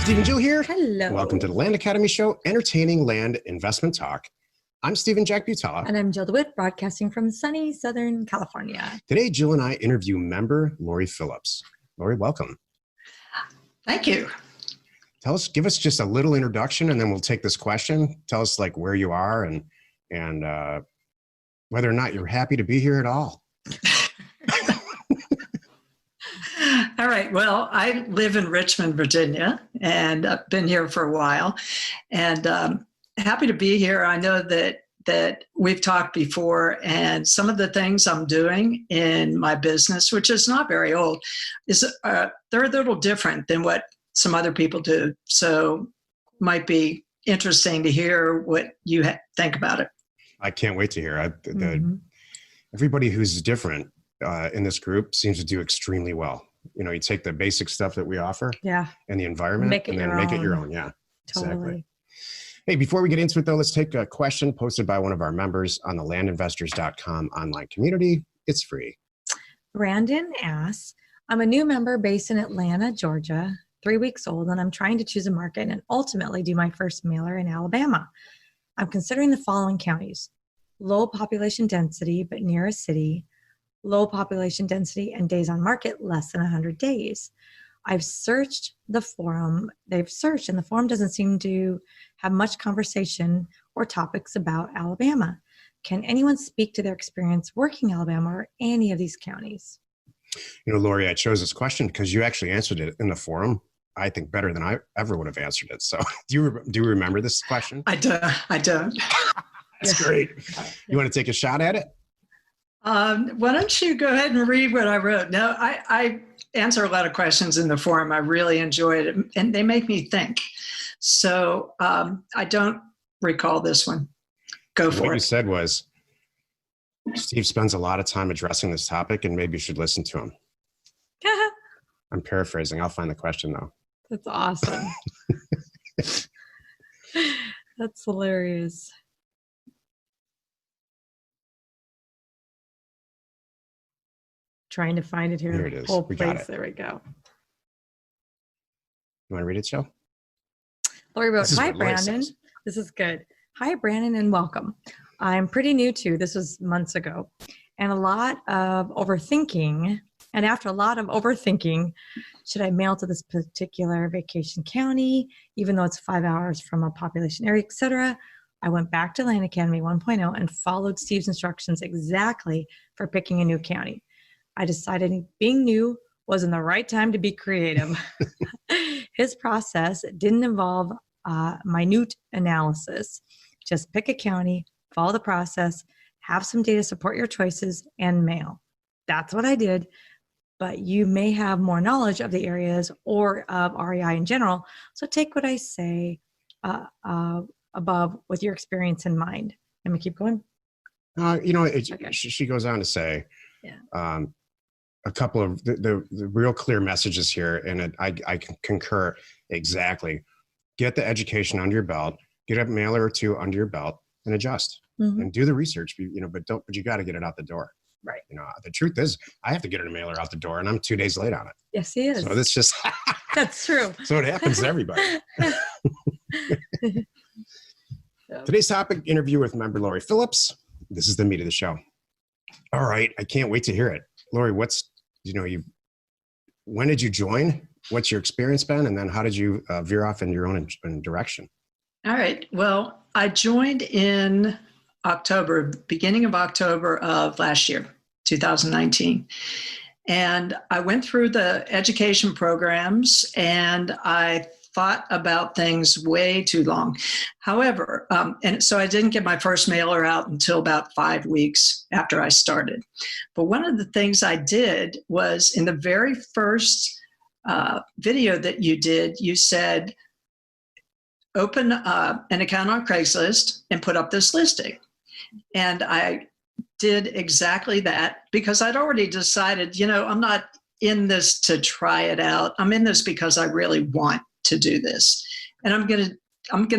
Stephen Jill here. Hello. Welcome to the Land Academy Show, entertaining land investment talk. I'm Stephen Jack Butala. And I'm Jill DeWit, broadcasting from sunny Southern California. Today, Jill and I interview member Laurie Phillips. Laurie, welcome. Thank you. Give us just a little introduction, and then we'll take this question. Tell us like where you are and whether or not you're happy to be here at all. All right. Well, I live in Richmond, Virginia, and I've been here for a while, and happy to be here. I know that we've talked before, and some of the things I'm doing in my business, which is not very old, is they're a little different than what some other people do. So might be interesting to hear what you think about it. I can't wait to hear. Everybody who's different in this group seems to do extremely well. You know, you take the basic stuff that we offer and the environment and then make it your own. Yeah, totally. Exactly. Hey, before we get into it though, let's take a question posted by one of our members on the landinvestors.com online community. It's free. Brandon asks, I'm a new member based in Atlanta, Georgia, 3 weeks old, and I'm trying to choose a market and ultimately do my first mailer in Alabama. I'm considering the following counties: low population density, but near a city; low population density and days on market less than 100 days. I've searched the forum. They've searched, and the forum doesn't seem to have much conversation or topics about Alabama. Can anyone speak to their experience working Alabama or any of these counties? You know, Laurie, I chose this question because you actually answered it in the forum, I think, better than I ever would have answered it. So do you remember this question? I don't. That's great. You want to take a shot at it? Why don't you go ahead and read what I wrote? No, I answer a lot of questions in the forum. I really enjoy it, and they make me think. So I don't recall this one. Go for it. What you said was, Steve spends a lot of time addressing this topic, and maybe you should listen to him. I'm paraphrasing. I'll find the question, though. That's awesome. That's hilarious. Trying to find it here. Here it is. We got it. There we go. You want to read it, Joe? Laurie wrote, hi, Brandon. This is good. Hi, Brandon, and welcome. I'm pretty new too. This was months ago. And a lot of overthinking. And after a lot of overthinking, should I mail to this particular vacation county, even though it's 5 hours from a population area, etc.? I went back to Land Academy 1.0 and followed Steve's instructions exactly for picking a new county. I decided being new wasn't the right time to be creative. His process didn't involve minute analysis. Just pick a county, follow the process, have some data support your choices, and mail. That's what I did. But you may have more knowledge of the areas or of REI in general. So take what I say above with your experience in mind. Let me keep going. She goes on to say, a couple of the real clear messages here, and I can concur exactly. Get the education under your belt, get a mailer or two under your belt, and adjust. And do the research. But you got to get it out the door. Right. The truth is, I have to get a mailer out the door, and I'm 2 days late on it. Yes, he is. So that's just that's true. So it happens to everybody. Today's topic: interview with member Laurie Phillips. This is the meat of the show. All right, I can't wait to hear it, Laurie. When did you join? What's your experience been? And then how did you veer off in your own direction? All right. Well, I joined in beginning of October of last year, 2019. And I went through the education programs and I thought about things way too long. However, and so I didn't get my first mailer out until about 5 weeks after I started. But one of the things I did was in the very first video that you did, you said, open an account on Craigslist and put up this listing. And I did exactly that because I'd already decided, I'm not in this to try it out. I'm in this because I really want to do this. And I'm going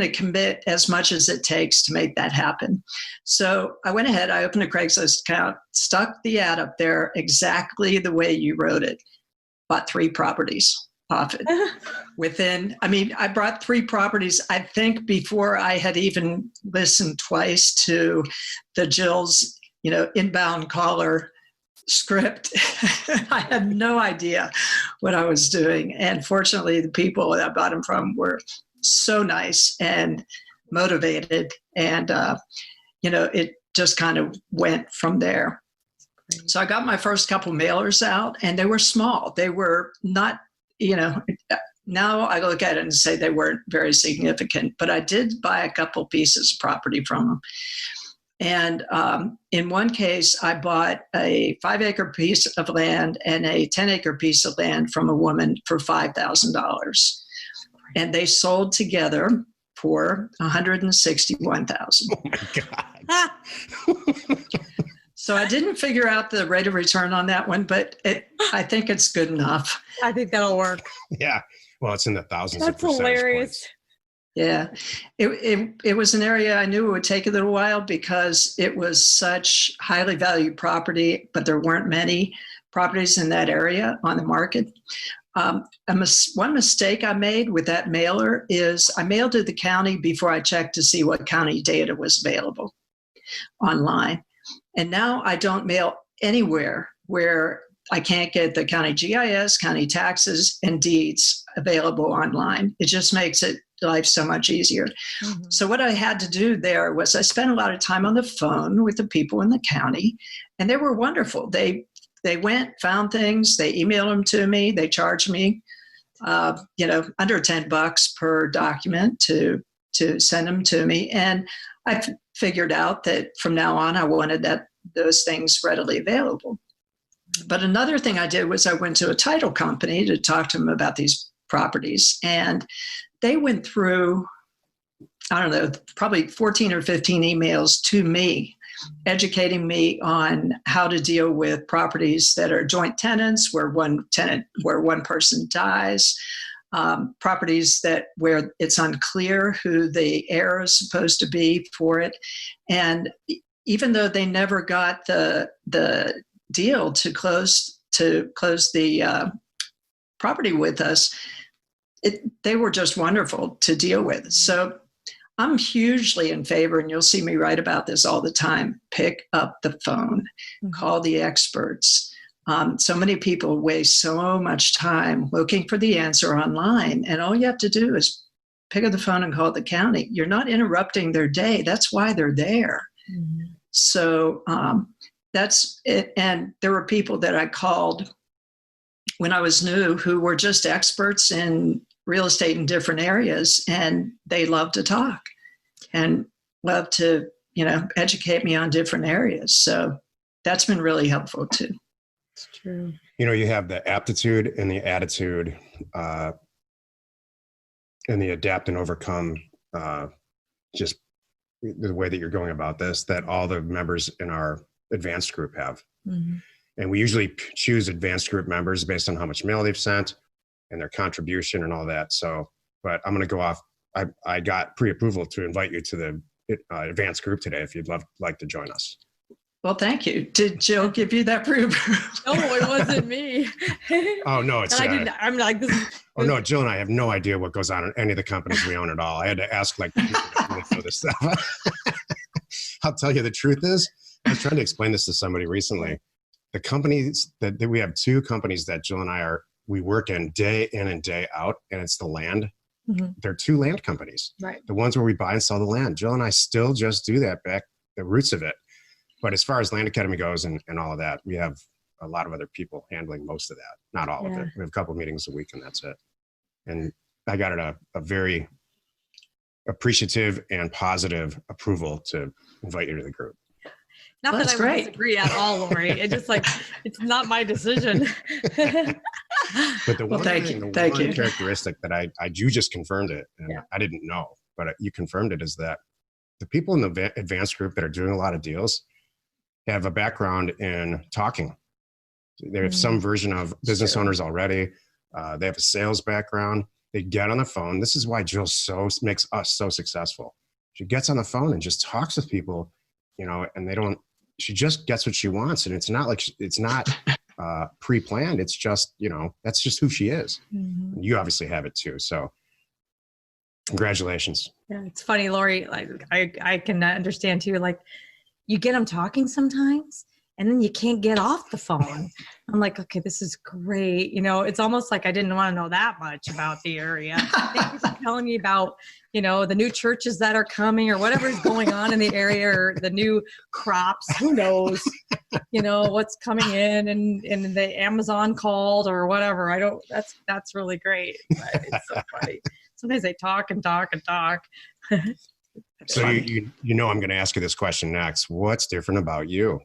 to commit as much as it takes to make that happen. So I went ahead, I opened a Craigslist account, stuck the ad up there exactly the way you wrote it, bought 3 properties. off it. I brought 3 properties, I think, before I had even listened twice to the Jill's, inbound caller script. I had no idea what I was doing. And fortunately, the people that I bought them from were so nice and motivated. And, it just kind of went from there. So I got my first couple mailers out, and they were small. They were not, now I look at it and say they weren't very significant, but I did buy a couple pieces of property from them. And in one case, I bought a 5-acre piece of land and a 10-acre piece of land from a woman for $5,000. And they sold together for $161,000. Oh my God. So I didn't figure out the rate of return on that one, but I think it's good enough. I think that'll work. Yeah. Well, it's in the thousands. That's of hilarious. Points. Yeah. It was an area I knew it would take a little while because it was such highly valued property, but there weren't many properties in that area on the market. One mistake I made with that mailer is I mailed to the county before I checked to see what county data was available online. And now I don't mail anywhere where I can't get the county GIS, county taxes, and deeds available online. It just makes life so much easier. Mm-hmm. So what I had to do there was I spent a lot of time on the phone with the people in the county, and they were wonderful. They went, found things, they emailed them to me, they charged me, under $10 per document to send them to me. And I figured out that from now on, I wanted those things readily available. But another thing I did was I went to a title company to talk to them about these properties. And they went through, I don't know, probably 14 or 15 emails to me, educating me on how to deal with properties that are joint tenants, where one person dies, properties where it's unclear who the heir is supposed to be for it. And even though they never got the deal to close the property with us, they were just wonderful to deal with. So I'm hugely in favor, and you'll see me write about this all the time. Pick up the phone, call the experts. So many people waste so much time looking for the answer online, and all you have to do is pick up the phone and call the county. You're not interrupting their day. That's why they're there. Mm-hmm. So that's it. And there were people that I called when I was new who were just experts in real estate in different areas, and they love to talk and love to, educate me on different areas. So that's been really helpful too. It's true. You have the aptitude and the attitude, and the adapt and overcome, just the way that you're going about this, that all the members in our advanced group have. Mm-hmm. And we usually choose advanced group members based on how much mail they've sent and their contribution and all that. So, but I'm going to go off. I got pre-approval to invite you to the advanced group today if you'd like to join us. Well, thank you. Did Jill give you that pre-approval? No, it wasn't me. Oh, no, it's... I didn't. I'm like this. Oh, no, Jill and I have no idea what goes on in any of the companies we own at all. I had to ask people that really know this stuff. I'll tell you, the truth is, I was trying to explain this to somebody recently. The companies that we have 2 companies that Jill and I we work in and day out, and it's the land. Mm-hmm. They're 2 land companies. Right. The ones where we buy and sell the land. Jill and I still just do that back, the roots of it. But as far as Land Academy goes and all of that, we have a lot of other people handling most of that. Not all of it. We have a couple of meetings a week and that's it. And I got a very appreciative and positive approval to invite you to the group. Not that I would disagree at all, Laurie. It's just like, it's not my decision. But the one characteristic that you just confirmed it, and I didn't know, but you confirmed it, is that the people in the advanced group that are doing a lot of deals have a background in talking. They have some version of business owners already. They have a sales background. They get on the phone. This is why Jill makes us so successful. She gets on the phone and just talks with people, and she just gets what she wants. And it's not pre-planned. It's just, that's just who she is. Mm-hmm. You obviously have it too. So congratulations. Yeah, it's funny, Laurie. Like I can understand too. Like you get them talking sometimes, and then you can't get off the phone. I'm like, okay, this is great. It's almost like I didn't want to know that much about the area. Thank you for telling me about, the new churches that are coming or whatever is going on in the area or the new crops. Who knows, what's coming in and the Amazon called or whatever. That's really great. But it's so funny. Sometimes they talk and talk and talk. So I'm going to ask you this question next. What's different about you?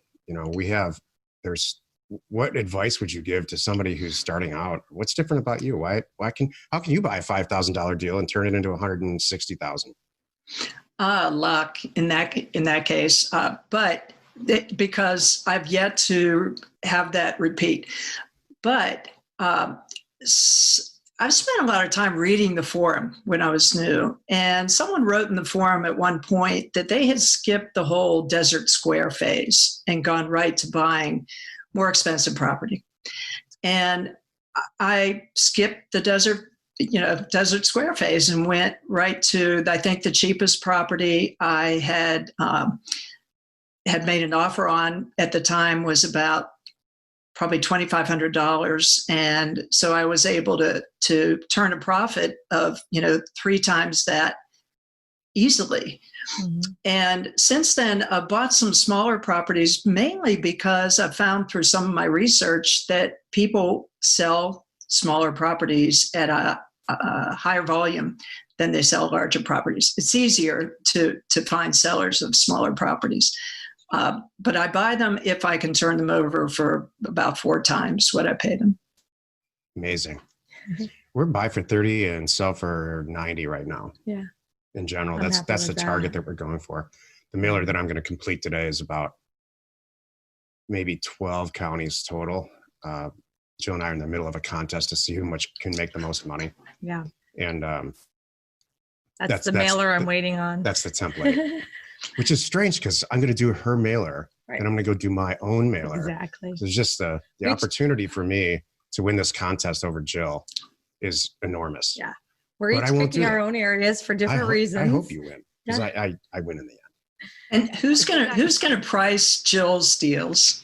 What advice would you give to somebody who's starting out? What's different about you? How can you buy a $5,000 deal and turn it into $160,000? Luck in that case, but because I've yet to have that repeat. But I've spent a lot of time reading the forum when I was new, and someone wrote in the forum at one point that they had skipped the whole Desert Square phase and gone right to buying more expensive property. And I skipped the Desert Square phase and went right to, I think, the cheapest property I had made an offer on at the time was about probably $2,500. And so I was able to turn a profit of, 3 times that easily. Mm-hmm. And since then, I've bought some smaller properties, mainly because I've found through some of my research that people sell smaller properties at a higher volume than they sell larger properties. It's easier to find sellers of smaller properties. But I buy them if I can turn them over for about 4 times what I paid them. Amazing. We're buy for 30 and sell for 90 right now. Yeah. In general, that's the target that we're going for. The mailer that I'm going to complete today is about maybe 12 counties total. Jill and I are in the middle of a contest to see who can make the most money. Yeah. And that's the mailer I'm waiting on. That's the template. Which is strange because I'm going to do her mailer and I'm going to go do my own mailer. Exactly. So it's just the opportunity for me to win this contest over Jill is enormous. Yeah. We're each picking our own areas for different reasons. I hope you win because I win in the end. And who's gonna price Jill's deals?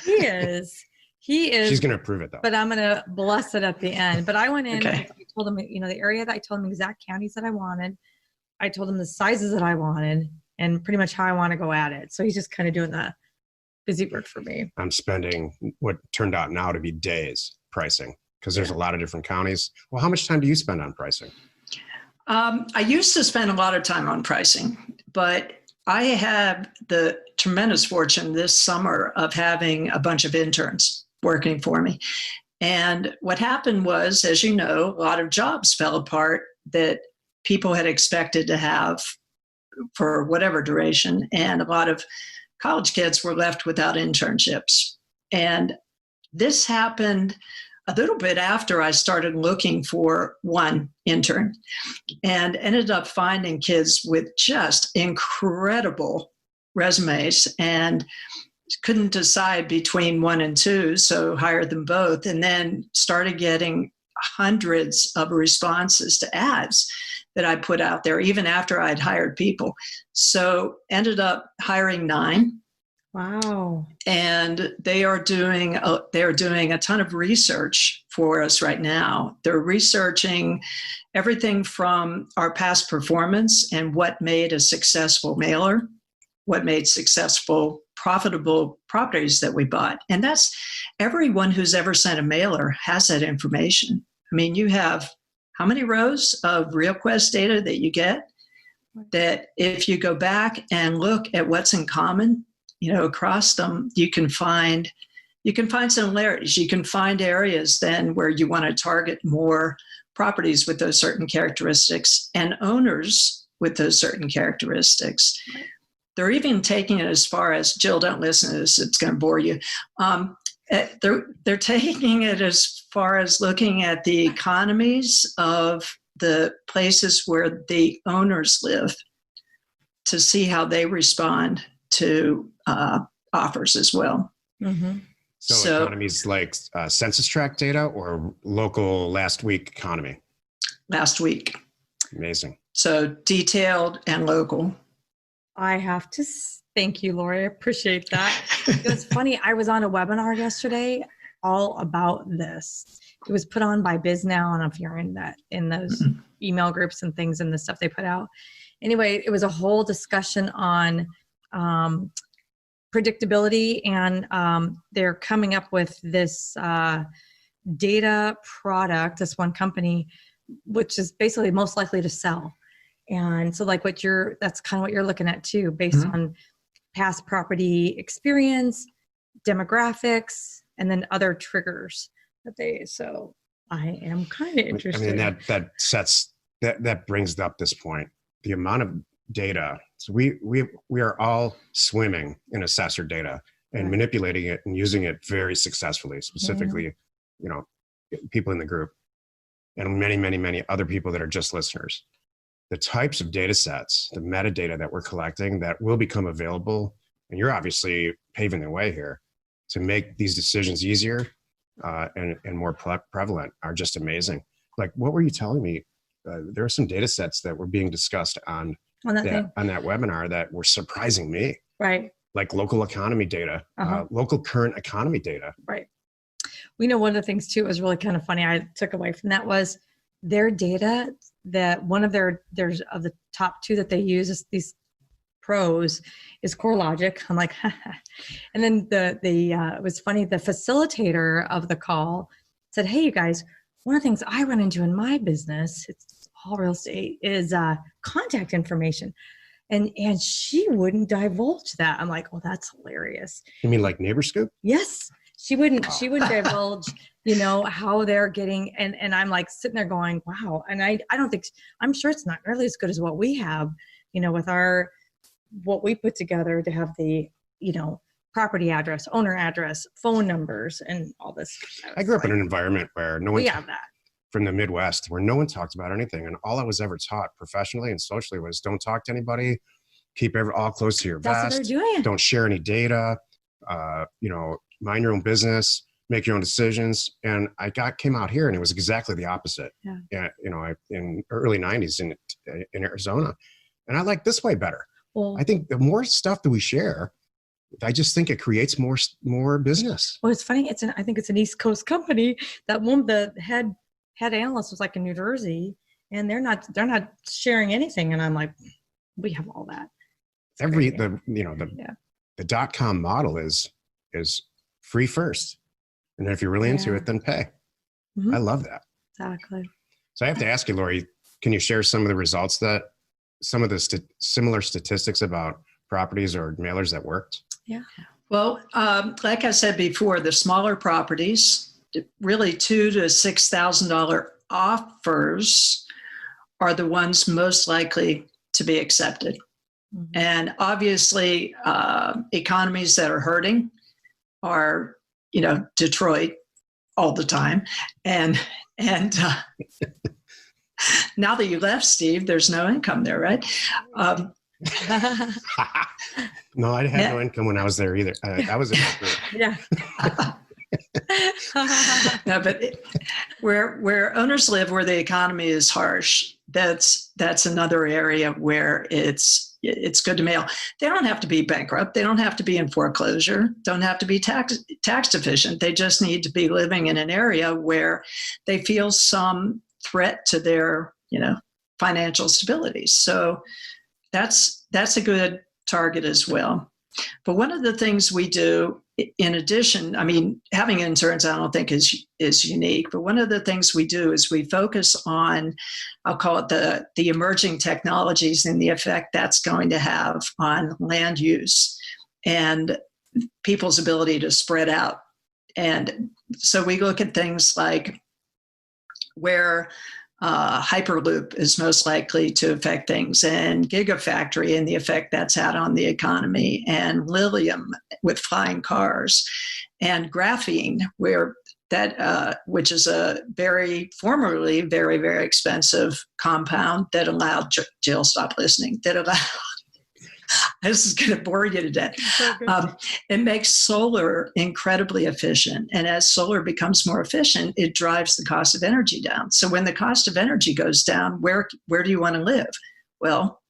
He is. She's going to approve it though. But I'm going to bless it at the end. But I went in, okay. I told him, the area that I told him exact counties that I wanted. I told him the sizes that I wanted and pretty much how I want to go at it. So he's just kind of doing the busy work for me. I'm spending what turned out now to be days pricing because there's a lot of different counties. Well, how much time do you spend on pricing? I used to spend a lot of time on pricing, but I had the tremendous fortune this summer of having a bunch of interns working for me. And what happened was, as you know, a lot of jobs fell apart that people had expected to have for whatever duration. And a lot of college kids were left without internships. And this happened a little bit after I started looking for one intern and ended up finding kids with just incredible resumes and couldn't decide between 1 and 2, so hired them both, and then started getting hundreds of responses to ads that I put out there, even after I'd hired people. So ended up hiring 9. Wow. And they are doing a ton of research for us right now. They're researching everything from our past performance and what made a successful mailer, what made successful, profitable properties that we bought. And that's everyone who's ever sent a mailer has that information. I mean, you have how many rows of RealQuest data that you get that if you go back and look at what's in common, across them, you can find similarities. You can find areas then where you want to target more properties with those certain characteristics and owners with those certain characteristics. They're even taking it as far as, Jill, don't listen to this, it's going to bore you. They're taking it as far as looking at the economies of the places where the owners live to see how they respond to offers as well. Mm-hmm. So economies like census tract data or local last week economy? Last week. Amazing. So detailed and local. I have to thank you, Laurie. I appreciate that. It was funny. I was on a webinar yesterday all about this. It was put on by BizNow. I don't know if you're in those email groups and things and the stuff they put out. Anyway, it was a whole discussion on predictability, and they're coming up with this data product, this one company, which is basically most likely to sell. And so like that's kind of what you're looking at too, based on past property experience, demographics, and then other triggers so I am kind of interested. I mean, that brings up this point, the amount of data. So we are all swimming in assessor data and manipulating it and using it very successfully, specifically, people in the group and many, many, many other people that are just listeners. The types of data sets, the metadata that we're collecting that will become available, and you're obviously paving the way here to make these decisions easier and more prevalent, are just amazing. Like, what were you telling me? There are some data sets that were being discussed on that webinar that were surprising me. Right. Like local economy data, local current economy data. Right. We know one of the things too, it was really kind of funny, I took away from that was their data, that one of there's of the top two that they use is these pros is CoreLogic. I'm like, and then it was funny, the facilitator of the call said, hey, you guys, one of the things I run into in my business, it's all real estate, is contact information. And she wouldn't divulge that. I'm like, well, that's hilarious. You mean like Neighbor Scoop? Yes. She wouldn't divulge, how they're getting, and I'm like sitting there going, wow. And I don't think, I'm sure it's not nearly as good as what we have, with what we put together to have the, property address, owner address, phone numbers, and all this. I grew up in an environment where we have that. From the Midwest, where no one talked about anything. And all I was ever taught professionally and socially was don't talk to anybody, keep all close to your vest. That's what they're doing. Don't share any data, mind your own business, make your own decisions. And I came out here and it was exactly the opposite. Yeah. In early 90s in Arizona. And I like this way better. Well, I think the more stuff that we share, I just think it creates more business. Well, it's funny. I think it's an East Coast company. That one, the head analyst was like in New Jersey, and they're not sharing anything. And I'm like, we have all that. The .com model is free first, and if you're really into it, then pay. I love that. Exactly. So I have to ask you, Laurie, can you share some of the results that some of the similar statistics about properties or mailers that worked? Yeah. Well, like I said before, the smaller properties, really $2,000 to $6,000 offers are the ones most likely to be accepted. Mm-hmm. And obviously, economies that are hurting are, Detroit all the time. And now that you left, Steve, there's no income there, right? No, I had no income when I was there either. I was in that group. Yeah. No, but where owners live, where the economy is harsh, that's another area where it's good to mail. They don't have to be bankrupt. They don't have to be in foreclosure. Don't have to be tax deficient. They just need to be living in an area where they feel some threat to their, financial stability. So that's a good target as well. But one of the things we do, in addition, having interns, I don't think is unique, but one of the things we do is we focus on, I'll call it the emerging technologies and the effect that's going to have on land use and people's ability to spread out. And so we look at things like where Hyperloop is most likely to affect things, and Gigafactory and the effect that's had on the economy, and Lilium with flying cars, and graphene, where that which is a formerly very, very expensive compound that allowed Jill, stop listening, that allowed This is going to bore you to death. It makes solar incredibly efficient. And as solar becomes more efficient, it drives the cost of energy down. So when the cost of energy goes down, where do you want to live? Well,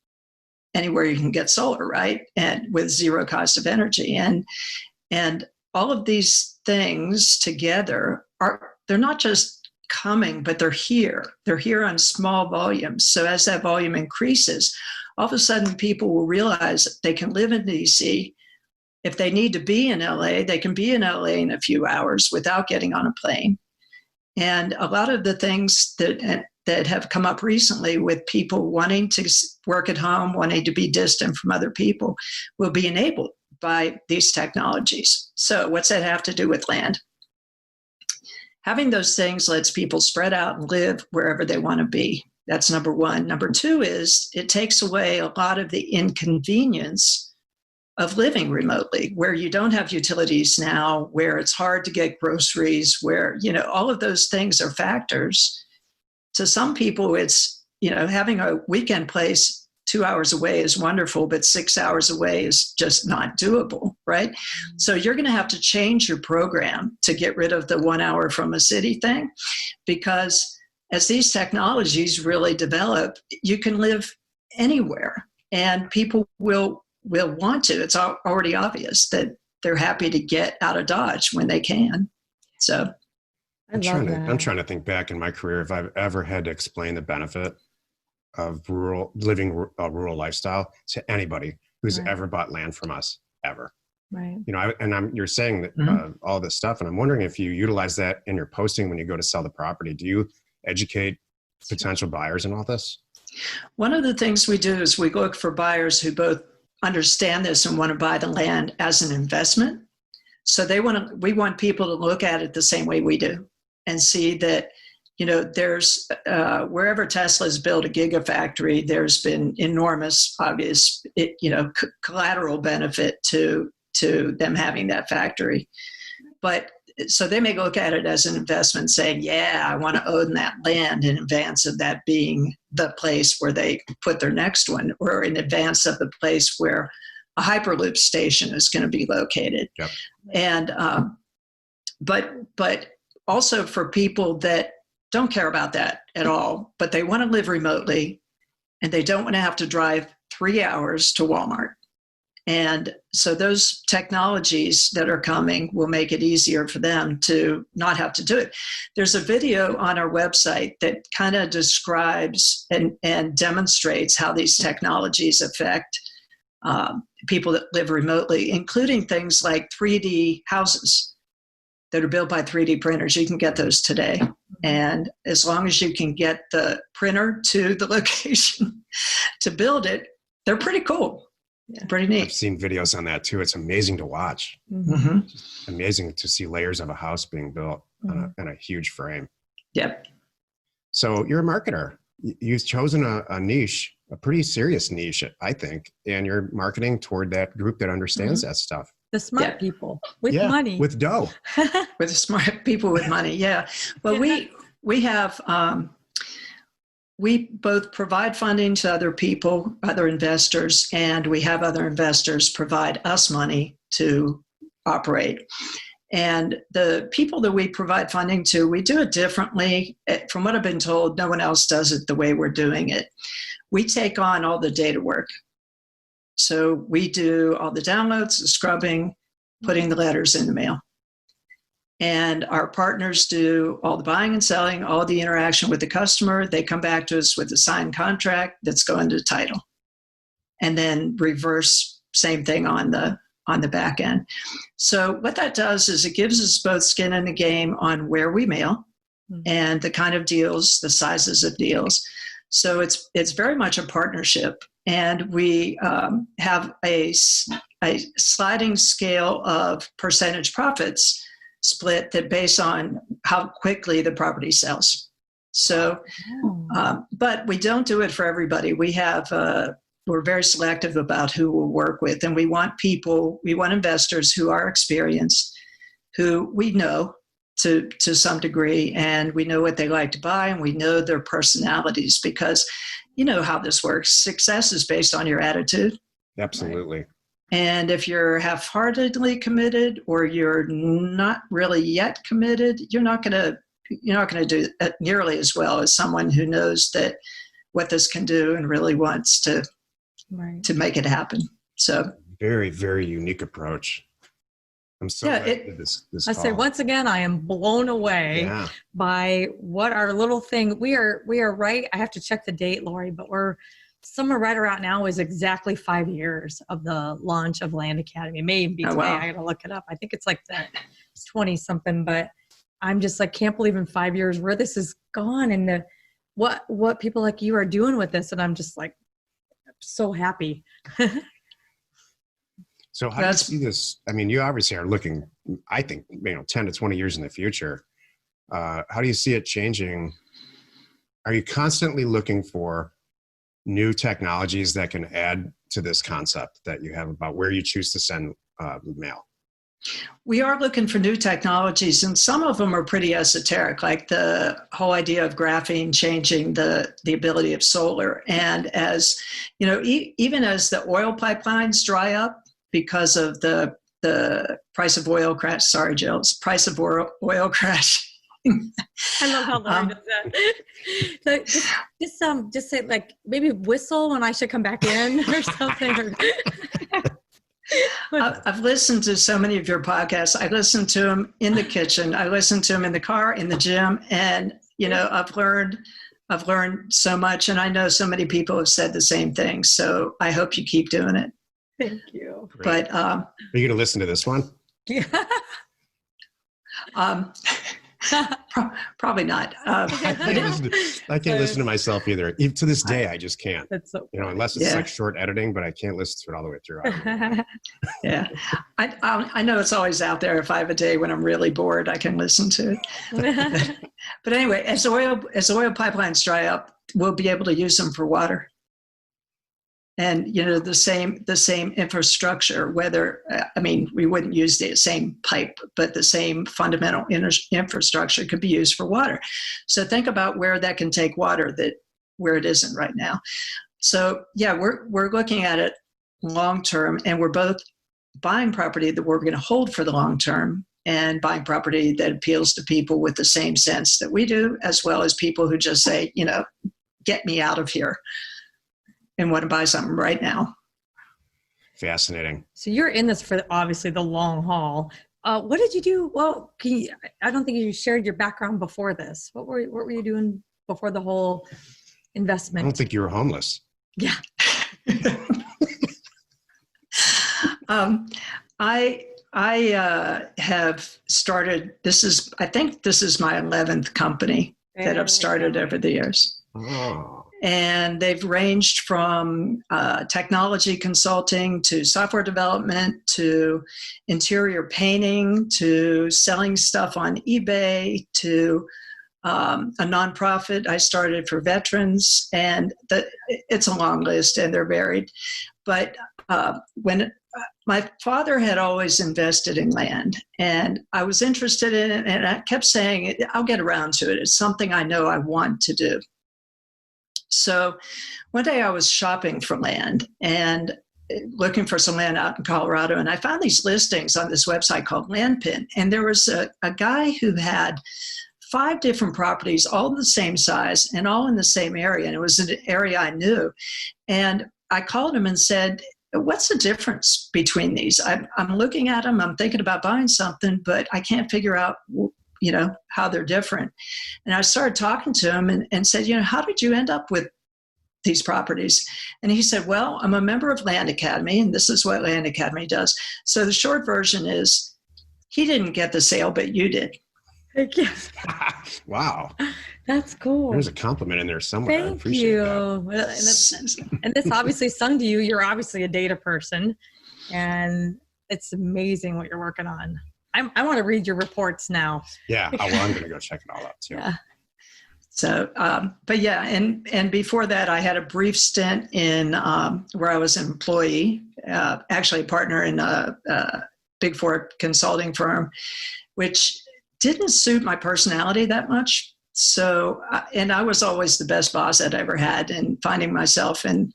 anywhere you can get solar, right? And with zero cost of energy. And all of these things together they're not just coming, but they're here. They're here on small volumes. So as that volume increases, all of a sudden people will realize they can live in DC. If they need to be in LA, they can be in LA in a few hours without getting on a plane. And a lot of the things that have come up recently with people wanting to work at home, wanting to be distant from other people, will be enabled by these technologies. So what's that have to do with land? Having those things lets people spread out and live wherever they want to be. That's number one. Number two is it takes away a lot of the inconvenience of living remotely, where you don't have utilities now, where it's hard to get groceries, where, all of those things are factors. To some people, it's, having a weekend place 2 hours away is wonderful, but 6 hours away is just not doable, right? So you're going to have to change your program to get rid of the 1 hour from a city thing, because as these technologies really develop, you can live anywhere, and people will want to. It's already obvious that they're happy to get out of Dodge when they can. So I'm trying to think back in my career if I've ever had to explain the benefit of living a rural lifestyle to anybody who's ever bought land from us, ever. Right. You're saying that all this stuff, and I'm wondering if you utilize that in your posting when you go to sell the property. Do you educate potential buyers in all this? One of the things we do is we look for buyers who both understand this and want to buy the land as an investment. So we want people to look at it the same way we do and see that, there's wherever Tesla's built a gigafactory, there's been enormous, obvious, collateral benefit to them having that factory. But so they may look at it as an investment, saying, yeah, I want to own that land in advance of that being the place where they put their next one, or in advance of the place where a Hyperloop station is going to be located. Yep. And but also for people that don't care about that at all, but they want to live remotely and they don't want to have to drive 3 hours to Walmart. And so those technologies that are coming will make it easier for them to not have to do it. There's a video on our website that kind of describes and demonstrates how these technologies affect people that live remotely, including things like 3D houses that are built by 3D printers. You can get those today. And as long as you can get the printer to the location to build it, they're pretty cool. Yeah. Pretty neat. I've seen videos on that too. It's amazing to watch. Mm-hmm. Amazing to see layers of a house being built in a huge frame. Yep. So you're a marketer. You've chosen a niche, a pretty serious niche, I think, and you're marketing toward that group that understands that stuff. The smart people with money. With dough. With the smart people with money, yeah. Well, we have... we both provide funding to other people, other investors, and we have other investors provide us money to operate. And the people that we provide funding to, we do it differently. From what I've been told, no one else does it the way we're doing it. We take on all the data work. So we do all the downloads, the scrubbing, putting the letters in the mail. And our partners do all the buying and selling, all the interaction with the customer. They come back to us with a signed contract that's going to title. And then reverse, same thing on the back end. So what that does is it gives us both skin in the game on where we mail and the kind of deals, the sizes of deals. So it's very much a partnership. And we have a sliding scale of percentage profits split that based on how quickly the property sells. So, but we don't do it for everybody. We have, we're very selective about who we'll work with. And we want investors who are experienced, who we know to some degree, and we know what they like to buy, and we know their personalities, because you know how this works. Success is based on your attitude. Absolutely. And if you're half-heartedly committed or you're not really yet committed, you're not going to do it nearly as well as someone who knows that what this can do and really wants to make it happen. So very, very unique approach. I'm so glad to this I say once again, I am blown away by what our little thing. We are right. I have to check the date, Laurie, but we're somewhere right around now is exactly 5 years of the launch of Land Academy. It may even be today. Wow. I got to look it up. I think it's like the 20 something, but I'm just like, can't believe in 5 years where this is gone and what people like you are doing with this. And I'm just like, so happy. So how do you see this? I mean, you obviously are looking, I think, 10 to 20 years in the future. How do you see it changing? Are you constantly looking for new technologies that can add to this concept that you have about where you choose to send mail? We are looking for new technologies, and some of them are pretty esoteric, like the whole idea of graphene changing the ability of solar. And as you know, even as the oil pipelines dry up because of the price of oil crash. Sorry, Jill, price of oil crash. I love how Laurie does that. So just say like maybe whistle when I should come back in or something. I've listened to so many of your podcasts. I listen to them in the kitchen. I listen to them in the car, in the gym, and I've learned so much. And I know so many people have said the same thing. So I hope you keep doing it. Thank you. Great. But are you going to listen to this one? Yeah. Probably not. I can't listen to myself either. Even to this day, I just can't. That's so unless it's like short editing, but I can't listen to it all the way through. Yeah, I know it's always out there. If I have a day when I'm really bored, I can listen to it. But anyway, as oil pipelines dry up, we'll be able to use them for water. And the same infrastructure, we wouldn't use the same pipe, but the same fundamental infrastructure could be used for water. So think about where that can take water where it isn't right now. So yeah, we're looking at it long term, and we're both buying property that we're going to hold for the long term and buying property that appeals to people with the same sense that we do, as well as people who just say, get me out of here and want to buy something right now. Fascinating. So you're in this for obviously the long haul. What did you do? Well, I don't think you shared your background before this. What were you doing before the whole investment? I don't think you were homeless. Yeah. I have started. I think this is my 11th company that I've started over the years. Oh. And they've ranged from technology consulting to software development to interior painting to selling stuff on eBay to a nonprofit I started for veterans. And it's a long list and they're varied. But when my father had always invested in land and I was interested in it, and I kept saying, I'll get around to it. It's something I know I want to do. So one day I was shopping for land and looking for some land out in Colorado, and I found these listings on this website called Landpin. And there was a guy who had 5 different properties, all the same size and all in the same area. And it was an area I knew. And I called him and said, what's the difference between these? I'm looking at them, I'm thinking about buying something, but I can't figure out how they're different. And I started talking to him and said, how did you end up with these properties? And he said, well, I'm a member of Land Academy, and this is what Land Academy does. So the short version is he didn't get the sale, but you did. Thank you. Wow. That's cool. There's a compliment in there somewhere. Thank I appreciate you. That. And this obviously sung to you. You're obviously a data person, and it's amazing what you're working on. I want to read your reports now. Yeah. I'm going to go check it all out too. Yeah. So, but yeah, and before that, I had a brief stint in where I was an employee, actually a partner in a Big Four consulting firm, which didn't suit my personality that much. and I was always the best boss I'd ever had, and finding myself in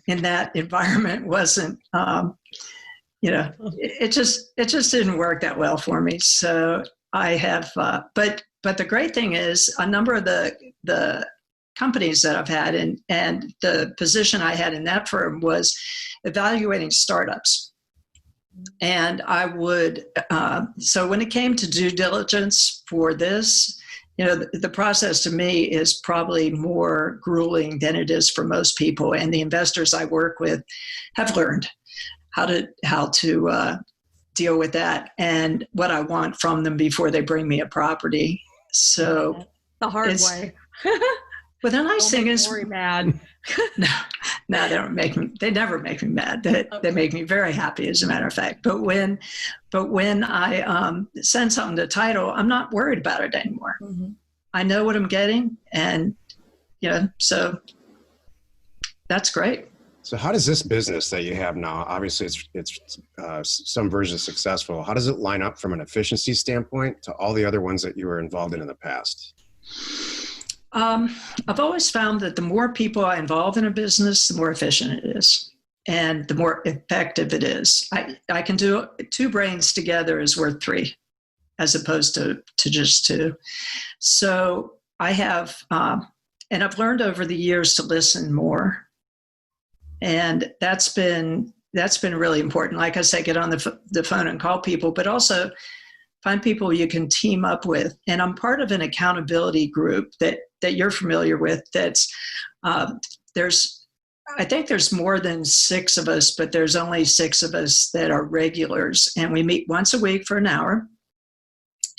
that environment wasn't, it just didn't work that well for me. So I have, but the great thing is a number of the companies that I've had and the position I had in that firm was evaluating startups. And I would, so when it came to due diligence for this, the process to me is probably more grueling than it is for most people. And the investors I work with have learned how to deal with that and what I want from them before they bring me a property. So the hard way. But the nice thing is, mad. no, they never make me mad. They make me very happy, as a matter of fact. But when I send something to title, I'm not worried about it anymore. Mm-hmm. I know what I'm getting, and so that's great. So how does this business that you have now, obviously it's some version successful, how does it line up from an efficiency standpoint to all the other ones that you were involved in the past? I've always found that the more people I involve in a business, the more efficient it is and the more effective it is. I can do 2 brains together is worth 3 as opposed to just 2. So I have, and I've learned over the years to listen more. And that's been really important. Like I say, get on the phone and call people, but also find people you can team up with. And I'm part of an accountability group that you're familiar with. That's I think there's more than 6 of us, but there's only 6 of us that are regulars. And we meet once a week for an hour.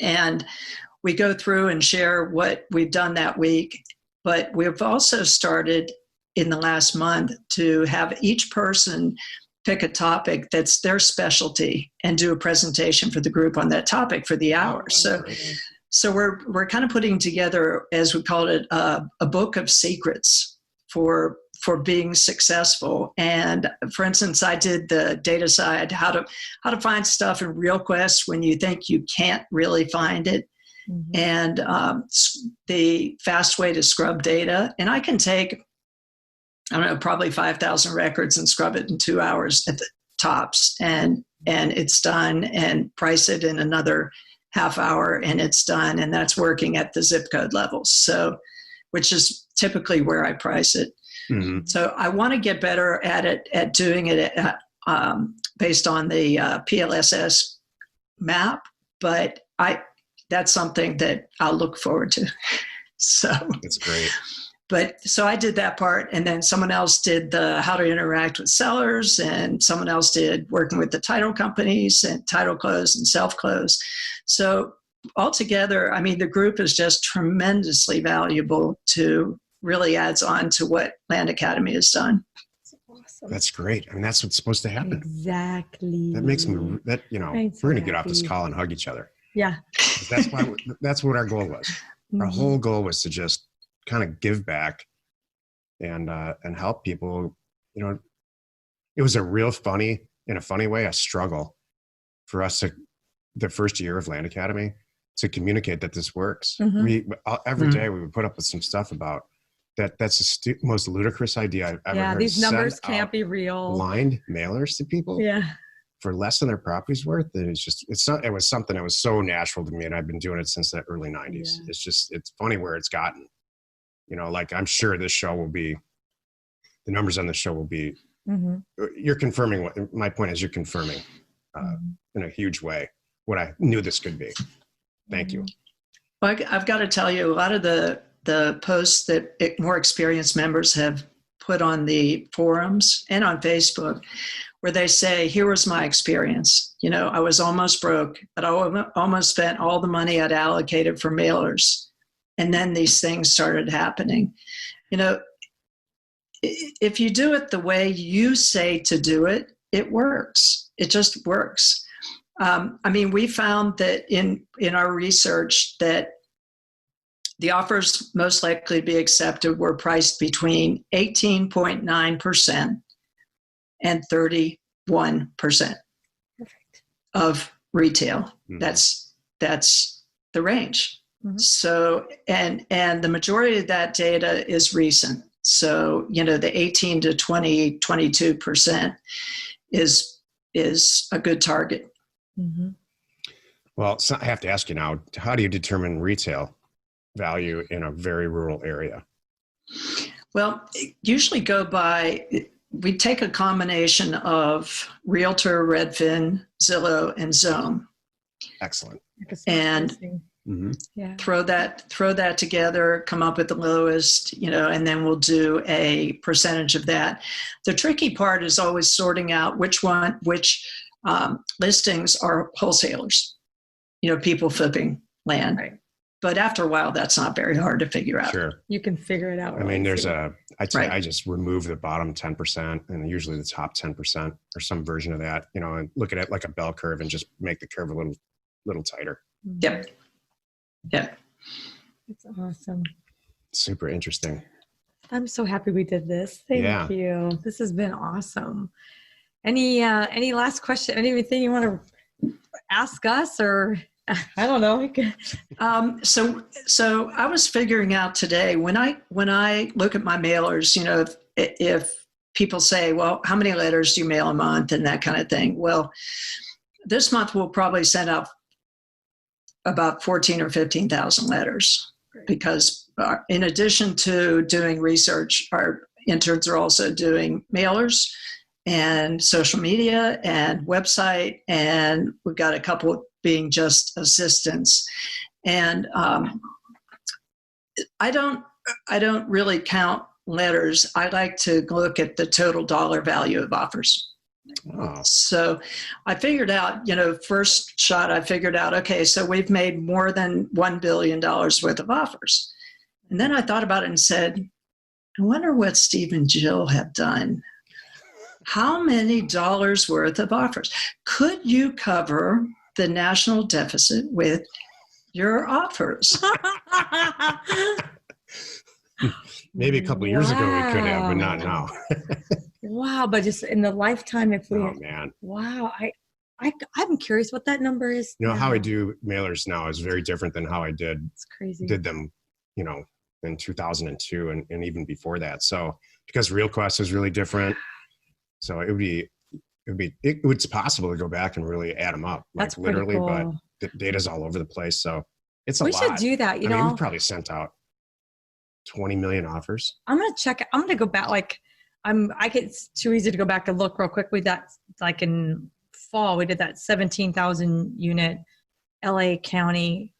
And we go through and share what we've done that week. But we've also started in the last month to have each person pick a topic that's their specialty and do a presentation for the group on that topic for the hour. So we're kind of putting together, as we called it, a book of secrets for being successful. And for instance, I did the data side, how to find stuff in RealQuest when you think you can't really find it, mm-hmm. and the fast way to scrub data. And I can take, I don't know, probably 5,000 records and scrub it in 2 hours at the tops, and it's done, and price it in another half hour and it's done. And that's working at the zip code level. So, which is typically where I price it. Mm-hmm. So I want to get better at it, at doing it based on the PLSS map, but that's something that I'll look forward to. So that's great. But so I did that part, and then someone else did the how to interact with sellers, and someone else did working with the title companies and title close and self-close. So altogether, I mean, the group is just tremendously valuable to really adds on to what Land Academy has done. That's awesome. That's great. I mean, that's what's supposed to happen. Exactly. That makes me, we're going to get off this call and hug each other. Yeah. That's what our goal was. Mm-hmm. Our whole goal was to just kind of give back and help people. It was a real in a funny way, a struggle for us the first year of Land Academy to communicate that this works. Mm-hmm. Every day we would put up with some stuff about that's the most ludicrous idea I've ever heard. Yeah, these numbers can't be real. Blind mailers to people. Yeah. For less than their property's worth. It was something that was so natural to me, and I've been doing it since the early 90s. Yeah. It's funny where it's gotten. Like I'm sure this show will be, the numbers on the show will be, mm-hmm. You're confirming my point is you're confirming in a huge way what I knew this could be. Thank you. Well, I've got to tell you, a lot of the posts that more experienced members have put on the forums and on Facebook, where they say, here was my experience. I was almost broke, but I almost spent all the money I'd allocated for mailers. And then these things started happening. If you do it the way you say to do it, it works. It just works. We found that in our research that the offers most likely to be accepted were priced between 18.9% and 31% of retail. Mm-hmm. That's the range. Mhm. So, and the majority of that data is recent. So, the 18 to 20, 22% is a good target. Mm-hmm. Well, so I have to ask you now, how do you determine retail value in a very rural area? Well, usually we take a combination of Realtor, Redfin, Zillow, and Zome. Excellent. And throw that together, come up with the lowest, and then we'll do a percentage of that. The tricky part is always sorting out which listings are wholesalers, people flipping land. Right. But after a while, that's not very hard to figure out. Sure. You can figure it out. I mean, I just remove the bottom 10% and usually the top 10% or some version of that, and look at it like a bell curve and just make the curve a little tighter. Yep. Yep. It's awesome. Super interesting. I'm so happy we did this. Thank you. This has been awesome. Any last question? Anything you want to ask us, or I don't know. So I was figuring out today when I look at my mailers, if people say, well, how many letters do you mail a month and that kind of thing? Well, this month we'll probably send out about 14 or 15,000 letters because in addition to doing research, our interns are also doing mailers and social media and website, and we've got a couple being just assistants. And I don't really count letters. I like to look at the total dollar value of offers. Oh. So I figured out, first shot, I figured out, okay, so we've made more than $1 billion worth of offers. And then I thought about it and said, I wonder what Steve and Jill have done. How many dollars worth of offers? Could you cover the national deficit with your offers? Maybe a couple of years ago we could have, but not now. Wow, but just in the lifetime, if we. Oh man! Wow, I'm curious what that number is. How I do mailers now is very different than how I did. It's crazy. Did them, in 2002 and even before that. So because RealQuest is really different, so it's possible to go back and really add them up. That's literally, cool. But the data's all over the place, so it's a lot. We should do that. I mean, we probably sent out 20 million offers. I'm gonna check. I'm gonna go back. It's too easy to go back and look real quick. We that in fall we did that 17,000 unit LA County,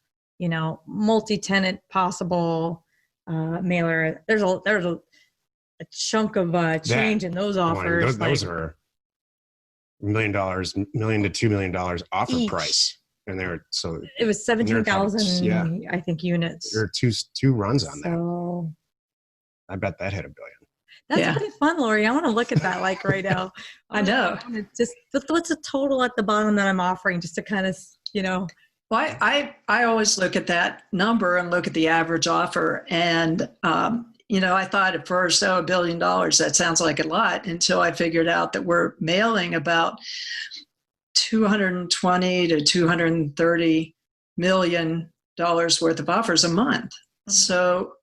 multi-tenant possible mailer. There's a chunk of change in those offers. Those are $1 million to $2 million offer each. Price, and it was 17,000. I think units. There are two runs on that. So I bet that hit $1 billion. That's pretty fun, Laurie. I want to look at that right now. I know. What's the total at the bottom that I'm offering, just to kind of, Well, I always look at that number and look at the average offer. And, I thought at first, $1 billion, that sounds like a lot, until I figured out that we're mailing about 220 to $230 million worth of offers a month. Mm-hmm. So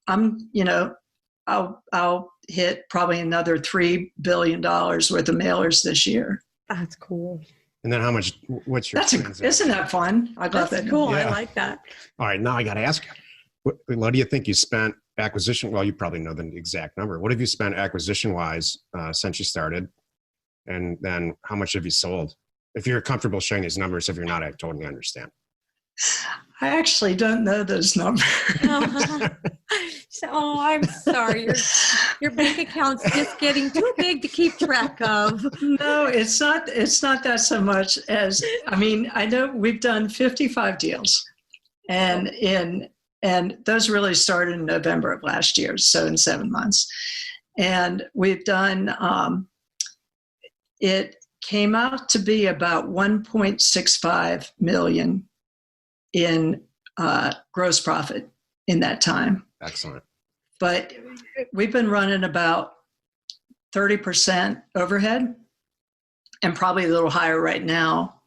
I'll hit probably another $3 billion worth of mailers this year. That's cool. And then what's your isn't that fun? I love that. Cool. Yeah. I like that. All right. Now I got to ask you, what do you think you spent acquisition? Well, you probably know the exact number. What have you spent acquisition wise since you started? And then how much have you sold? If you're comfortable sharing these numbers, if you're not, I totally understand. I actually don't know those numbers. Oh, I'm sorry. Your bank account's just getting too big to keep track of. No, it's not that so much as, I know we've done 55 deals, and those really started in November of last year, so in 7 months. And we've done, it came out to be about 1.65 million in gross profit in that time. Excellent. But we've been running about 30% overhead, and probably a little higher right now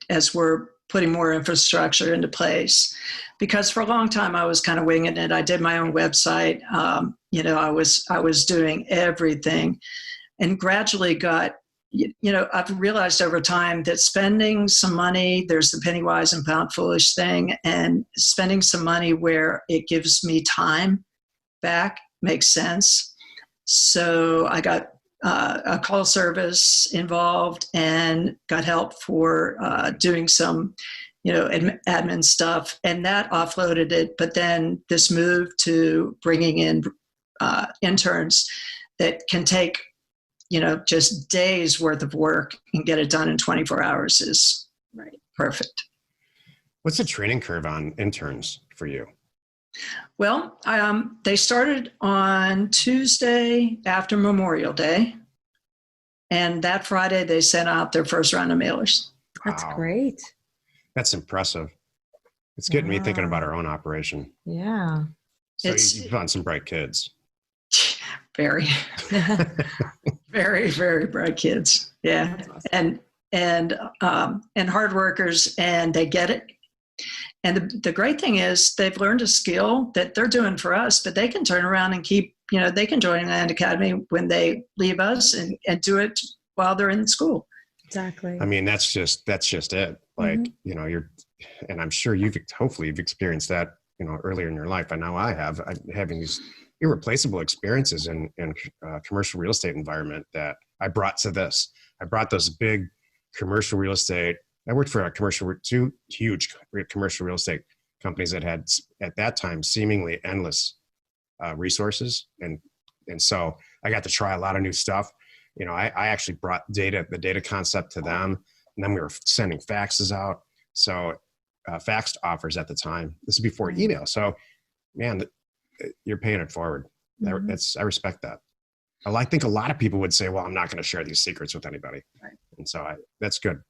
as we're putting more infrastructure into place, because for a long time I was kind of winging it. I did my own website. I was doing everything, and gradually I've realized over time that spending some money, there's the penny wise and pound foolish thing, and spending some money where it gives me time back makes sense. So I got a call service involved and got help for doing some, admin stuff, and that offloaded it. But then this move to bringing in interns that can take, just days worth of work and get it done in 24 hours is perfect. What's the training curve on interns for you? Well, they started on Tuesday after Memorial Day, and that Friday they sent out their first round of mailers. That's great. That's impressive. It's getting me thinking about our own operation. Yeah. So you've found some bright kids. Very, very, very bright kids. Yeah. Awesome. And hard workers, and they get it. And the great thing is they've learned a skill that they're doing for us, but they can turn around and keep, they can join Land Academy when they leave us and do it while they're in school. Exactly. I mean, that's just it. Like, and I'm sure hopefully you've experienced that, earlier in your life. I know I have. I'm having these irreplaceable experiences in commercial real estate environment that I brought to this. I brought those big commercial real estate. I worked for two huge commercial real estate companies that had at that time seemingly endless resources, and so I got to try a lot of new stuff. I actually brought the data concept to them, and then we were sending faxes out. So faxed offers at the time. This is before email. So, man, you're paying it forward. I respect that. I think a lot of people would say, "Well, I'm not going to share these secrets with anybody," and so that's good.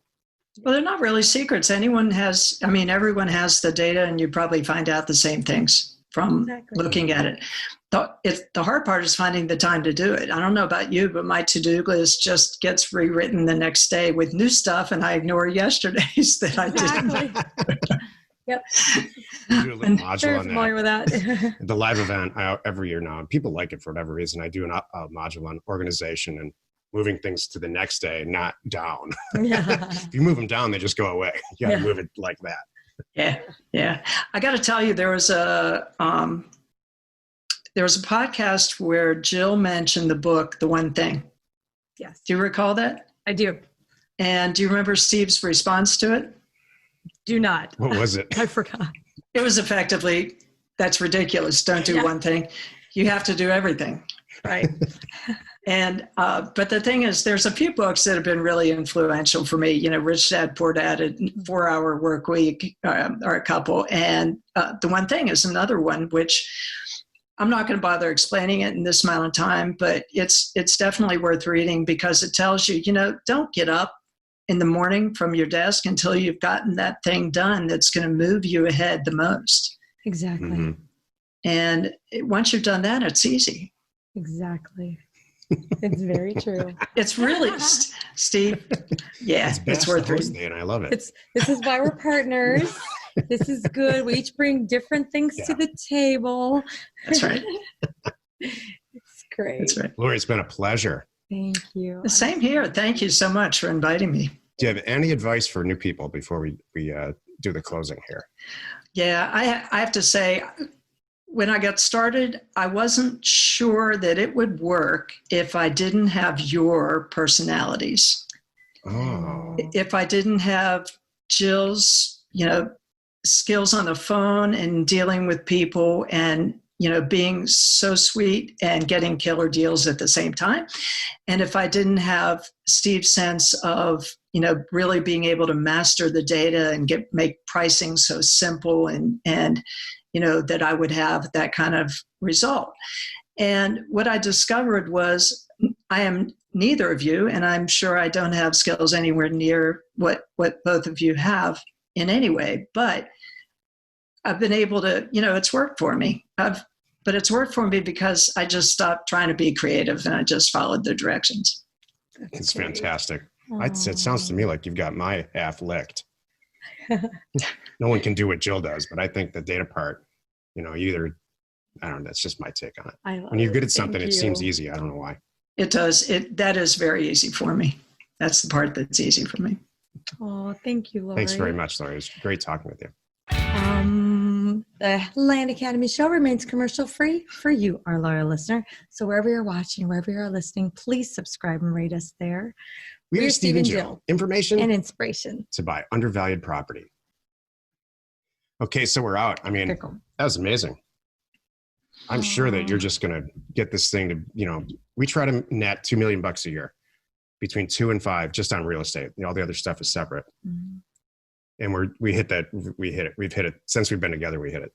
Well, they're not really secrets. Everyone has the data, and you probably find out the same things from looking at it. The hard part is finding the time to do it. I don't know about you, but my to-do list just gets rewritten the next day with new stuff, and I ignore yesterday's that I didn't. Yep. You do a little module on familiar with that. The live event every year now, and people like it for whatever reason. I do a module on organization and moving things to the next day, not down. Yeah. If you move them down, they just go away. You got to move it like that. Yeah. I got to tell you, there was a podcast where Jill mentioned the book, The One Thing. Yes. Do you recall that? I do. And do you remember Steve's response to it? Do not. What was it? I forgot. It was effectively, "That's ridiculous. Don't do one thing. You have to do everything." Right. And, but the thing is, there's a few books that have been really influential for me, Rich Dad, Poor Dad, and 4-Hour Work Week are a couple. And The One Thing is another one, which I'm not going to bother explaining it in this amount of time, but it's definitely worth reading, because it tells you, don't get up in the morning from your desk until you've gotten that thing done that's going to move you ahead the most. Exactly. Mm-hmm. And once you've done that, it's easy. Exactly. It's very true. It's really, Steve. Yeah, it's worth reading. And I love it. This is why we're partners. This is good. We each bring different things to the table. That's right. It's great. That's right. Laurie, it's been a pleasure. Thank you. The same here. Thank you so much for inviting me. Do you have any advice for new people before we do the closing here? Yeah, I have to say, when I got started, I wasn't sure that it would work if I didn't have your personalities. Oh. If I didn't have Jill's, skills on the phone and dealing with people and, being so sweet and getting killer deals at the same time. And if I didn't have Steve's sense of, really being able to master the data and make pricing so simple and that I would have that kind of result. And what I discovered was I am neither of you, and I'm sure I don't have skills anywhere near what both of you have in any way, but I've been able to, it's worked for me. But it's worked for me because I just stopped trying to be creative and I just followed the directions. It's fantastic. It sounds to me like you've got my half licked. No one can do what Jill does, but I think the data part, I don't know, that's just my take on it. When you're good at something, it seems easy. I don't know why. It does. That is very easy for me. That's the part that's easy for me. Oh, thank you, Laurie. Thanks very much, Laurie. It was great talking with you. The Land Academy show remains commercial free for you, our loyal listener. So wherever you're watching, wherever you're listening, please subscribe and rate us there. We're Steve and Jill. Information and inspiration to buy undervalued property. Okay, so we're out. I mean, that was amazing. I'm sure that you're just going to get this thing to, we try to net $2 million a year, between 2 and 5, just on real estate. All the other stuff is separate. Mm-hmm. And we hit that. We've hit it since we've been together. We hit it.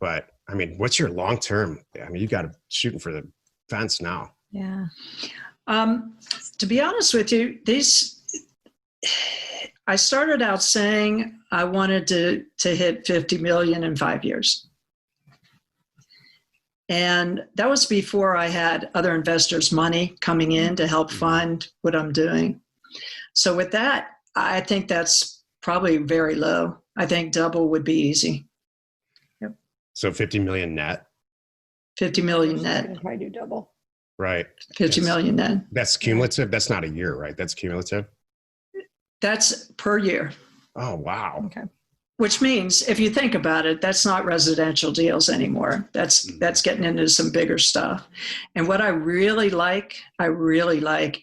But I mean, what's your long term? I mean, you got to shooting for the fence now. Yeah. To be honest with you, I started out saying I wanted to hit 50 million in 5 years. And that was before I had other investors' money coming in to help fund what I'm doing. So with that, I think that's probably very low. I think double would be easy. Yep. So 50 million net? 50 million net. I'd probably do double. Right. 50 million net. That's cumulative? That's not a year, right? That's cumulative? That's per year. Oh, wow. Okay. Which means, if you think about it, that's not residential deals anymore. That's getting into some bigger stuff. And what I really like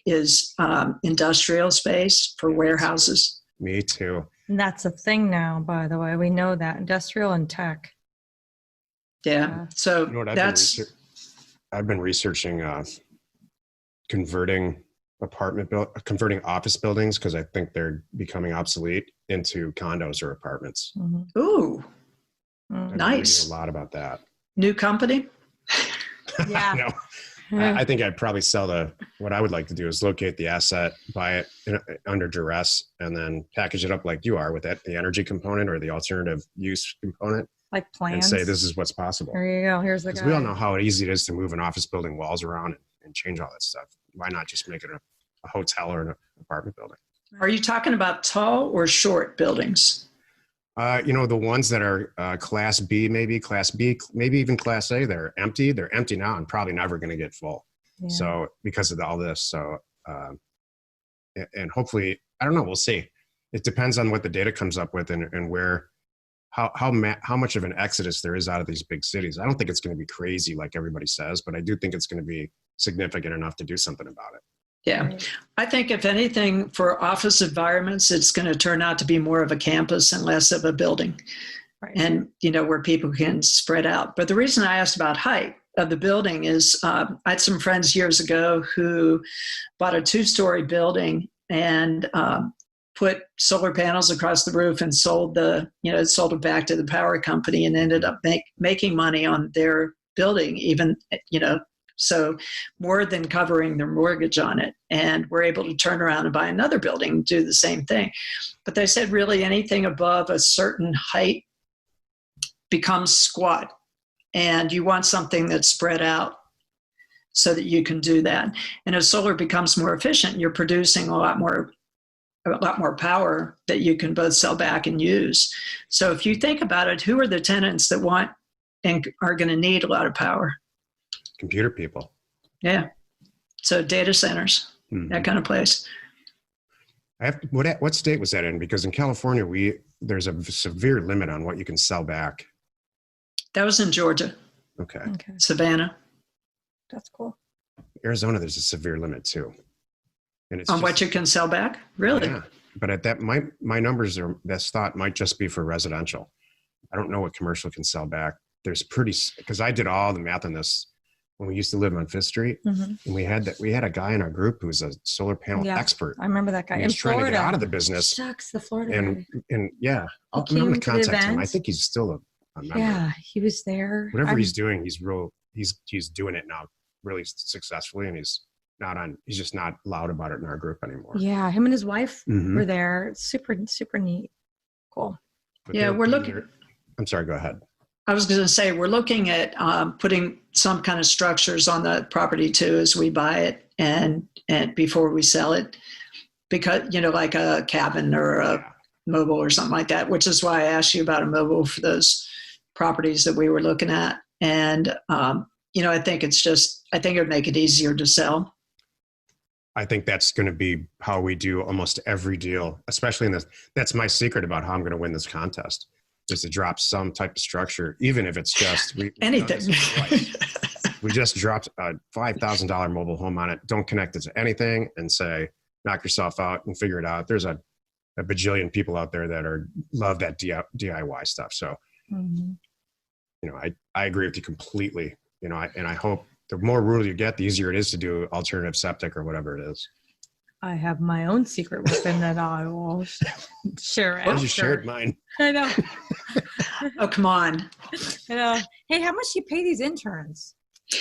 is industrial space for warehouses. Me too. And that's a thing now, by the way. We know that industrial and tech. Yeah. So I've been researching converting office buildings, because I think they're becoming obsolete, into condos or apartments. Mm-hmm. Ooh, nice. A lot about that. New company? Yeah. No. I think I'd probably what I would like to do is locate the asset, buy it under duress, and then package it up like you are with it, the energy component or the alternative use component. Like plans. And say, this is what's possible. There you go. Here's the guy. We all know how easy it is to move an office building walls around and change all that stuff. Why not just make it a hotel or an apartment building? Are you talking about tall or short buildings? The ones that are class B, maybe even class A, they're empty. They're empty now and probably never going to get full. Yeah. So because of all this, and hopefully, I don't know, we'll see. It depends on what the data comes up with and where, how much of an exodus there is out of these big cities. I don't think it's going to be crazy like everybody says, but I do think it's going to be significant enough to do something about it. Yeah. Right. I think if anything, for office environments, it's going to turn out to be more of a campus and less of a building. Right. And, where people can spread out. But the reason I asked about height of the building is I had some friends years ago who bought a 2-story building and put solar panels across the roof and sold it back to the power company and ended up making money on their building, even, so more than covering their mortgage on it. And we're able to turn around and buy another building and do the same thing. But they said really anything above a certain height becomes squat. And you want something that's spread out so that you can do that. And as solar becomes more efficient, you're producing a lot more power that you can both sell back and use. So if you think about it, who are the tenants that want and are going to need a lot of power? Computer people. Yeah. So data centers, that kind of place. What state was that in? Because in California, there's a severe limit on what you can sell back. That was in Georgia. Okay. Savannah. That's cool. Arizona, there's a severe limit too. And it's on what you can sell back? Really? Yeah. But at that, my numbers this thought might just be for residential. I don't know what commercial can sell back. Because I did all the math on this when we used to live on Fifth Street, and we had a guy in our group who was a solar panel expert. I remember that guy. He was trying to get out of the business. Shucks, the Florida guy. And yeah, I'm going to contact him. I think he's still a member. Yeah, he was there. Whatever he's doing, he's doing it now really successfully, and he's just not loud about it in our group anymore. Yeah, him and his wife were there. Super, super neat. Cool. But we're looking. I'm sorry, go ahead. I was going to say, we're looking at putting some kind of structures on the property too, as we buy it and before we sell it, because, like a cabin or mobile or something like that, which is why I asked you about a mobile for those properties that we were looking at. And, I think it would make it easier to sell. I think that's going to be how we do almost every deal, especially in this. That's my secret about how I'm going to win this contest, is to drop some type of structure, even if it's just anything. We just dropped a $5,000 mobile home on it. Don't connect it to anything and say, knock yourself out and figure it out. There's a bajillion people out there that love that DIY stuff. So, I agree with you completely. And I hope the more rural you get, the easier it is to do alternative septic or whatever it is. I have my own secret weapon that I will share after. You shared mine. I know. Oh, come on. I know. Hey, how much do you pay these interns,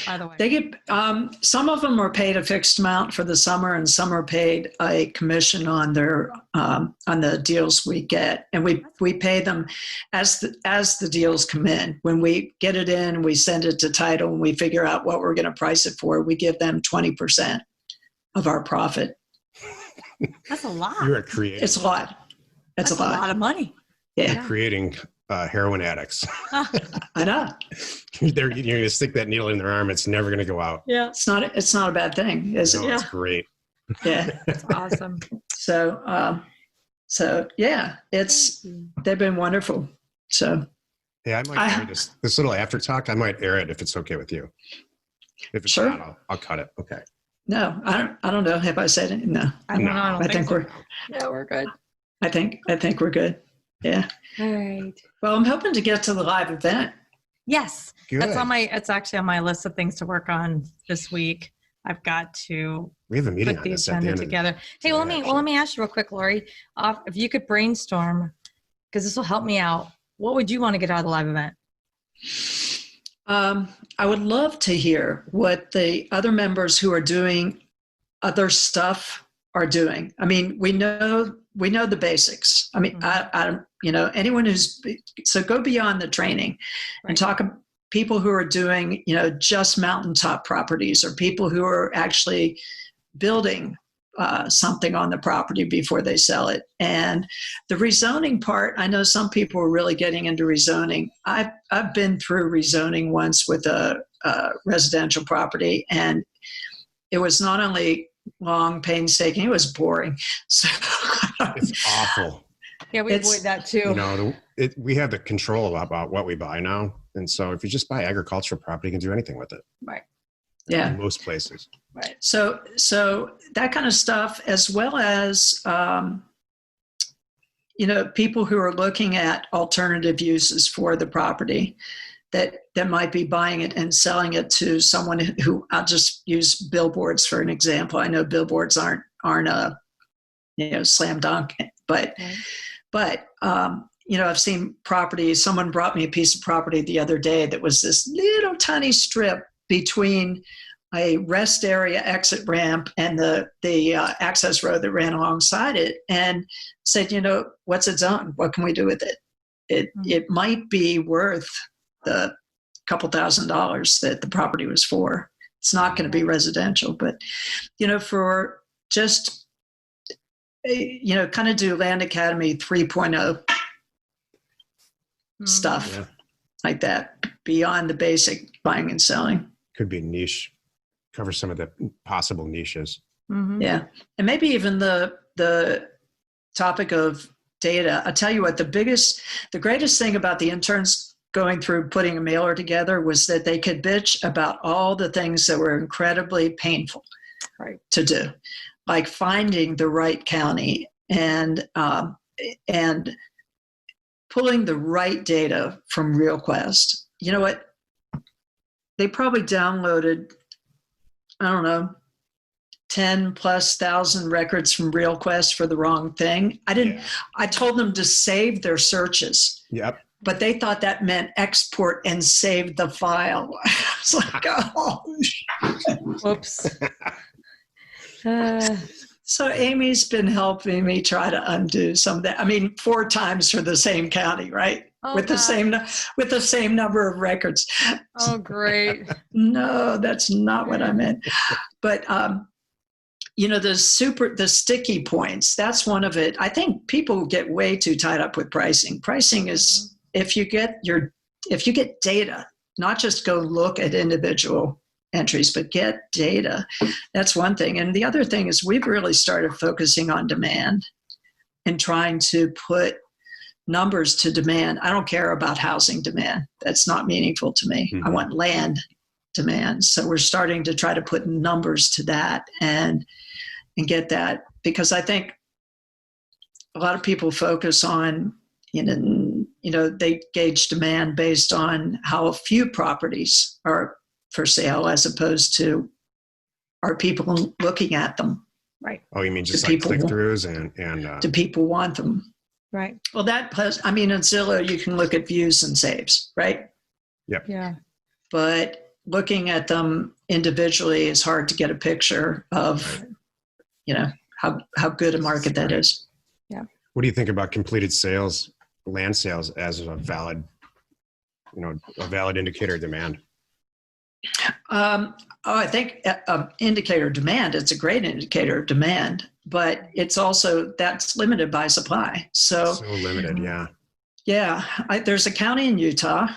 by the way? They get, some of them are paid a fixed amount for the summer, and some are paid a commission on their, on the deals we get. And we pay them as the deals come in. When we get it in, we send it to title and we figure out what we're going to price it for. We give them 20% of our profit. That's a lot. You're a creator. It's a lot. That's a lot of money. Yeah. You're creating heroin addicts. I know. You're going to stick that needle in their arm. It's never going to go out. Yeah. It's not a bad thing, is it? No, it's great. Yeah. That's awesome. So yeah, they've been wonderful. So yeah, I might air this little after talk. I might air it if it's okay with you. If it's sure. not, I'll cut it. Okay. No, I don't know. Have I said it? No. I don't know. I think we're good. I think we're good. Yeah. All right. Well, I'm hoping to get to the live event. Yes. Good. It's actually on my list of things to work on this week. I've got to we have a meeting put on the this at the agenda end together. Hey, let me ask you real quick, Laurie. If you could brainstorm, because this will help me out, what would you want to get out of the live event? I would love to hear what the other members who are doing other stuff are doing. I mean, we know the basics. I mean, anyone so go beyond the training and talk about people who are doing, just mountaintop properties, or people who are actually building something on the property before they sell it. And the rezoning part, I know some people are really getting into rezoning. I've been through rezoning once with a residential property, and it was not only long, painstaking, it was boring. So it's awful. Yeah, we avoid that too. We have the control about what we buy now. And so if you just buy agricultural property, you can do anything with it. Right. Yeah. In most places. Right. So that kind of stuff, as well as, people who are looking at alternative uses for the property that might be buying it and selling it to someone who, I'll just use billboards for an example. I know billboards aren't a, slam dunk, but I've seen properties. Someone brought me a piece of property the other day that was this little tiny strip between a rest area exit ramp and the access road that ran alongside it, and said, what's it zone? What can we do with it? It might be worth the couple $1,000s that the property was for. It's not going to be residential, but, for just, kind of do Land Academy 3.0 stuff like that, beyond the basic buying and selling. Could be niche, cover some of the possible niches. Mm-hmm. Yeah. And maybe even the topic of data. I'll tell you what, the greatest thing about the interns going through putting a mailer together was that they could bitch about all the things that were incredibly painful to do, like finding the right county and pulling the right data from RealQuest. You know what? They probably downloaded, 10,000+ records from RealQuest for the wrong thing. I told them to save their searches. Yep. But they thought that meant export and save the file. I was like, oh. Whoops. So Amy's been helping me try to undo some of that. I mean, 4 times for the same county, right? Oh, with the same number of records. Oh, great. No, that's not what I meant. But the sticky points, that's one of it. I think people get way too tied up with pricing. Pricing is, if you get data, not just go look at individual entries, but get data. That's one thing. And the other thing is we've really started focusing on demand and trying to put numbers to demand. I don't care about housing demand. That's not meaningful to me. I want land demand. So we're starting to try to put numbers to that and get that, because I think a lot of people focus on, they gauge demand based on how few properties are for sale as opposed to are people looking at them. Right. Oh, you mean just like click-throughs and do people want them? Right. Well, in Zillow, you can look at views and saves, right? Yep. Yeah. But looking at them individually is hard to get a picture of, how good a market that is. Yeah. What do you think about completed sales, land sales, as a valid indicator of demand? I think indicator of demand, it's a great indicator of demand, but it's also, that's limited by supply. So limited, yeah. Yeah. There's a county in Utah,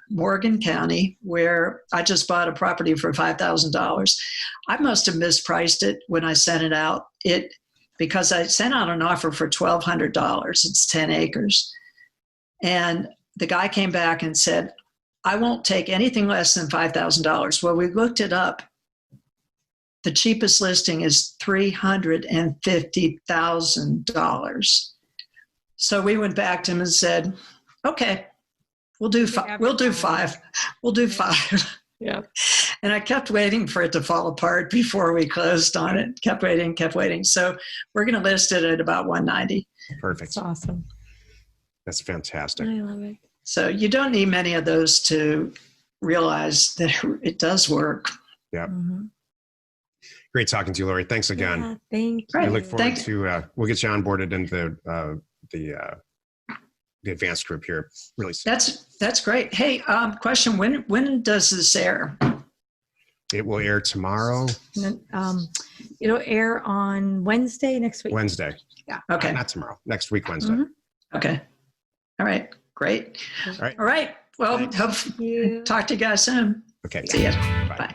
Morgan County, where I just bought a property for $5,000. I must have mispriced it when I sent it out. Because I sent out an offer for $1,200. It's 10 acres. And the guy came back and said, I won't take anything less than $5,000. Well, we looked it up. The cheapest listing is $350,000. So we went back to him and said, okay, we'll do five. We'll do five. Yeah. And I kept waiting for it to fall apart before we closed on it. Kept waiting. So we're going to list it at about 190. Perfect. That's awesome. That's fantastic. I love it. So you don't need many of those to realize that it does work. Yeah. Great talking to you, Laurie. Thanks again. Yeah, thank you. I look forward to, we'll get you onboarded into the advanced group here really soon. That's great. Hey, question, when does this air? It will air tomorrow. And then, it'll air on Wednesday next week. Wednesday. Yeah. Okay. Not tomorrow. Next week, Wednesday. Okay. All right. Great. All right. All right. Well, hope talk to you guys soon. Okay. See ya. Bye. Bye.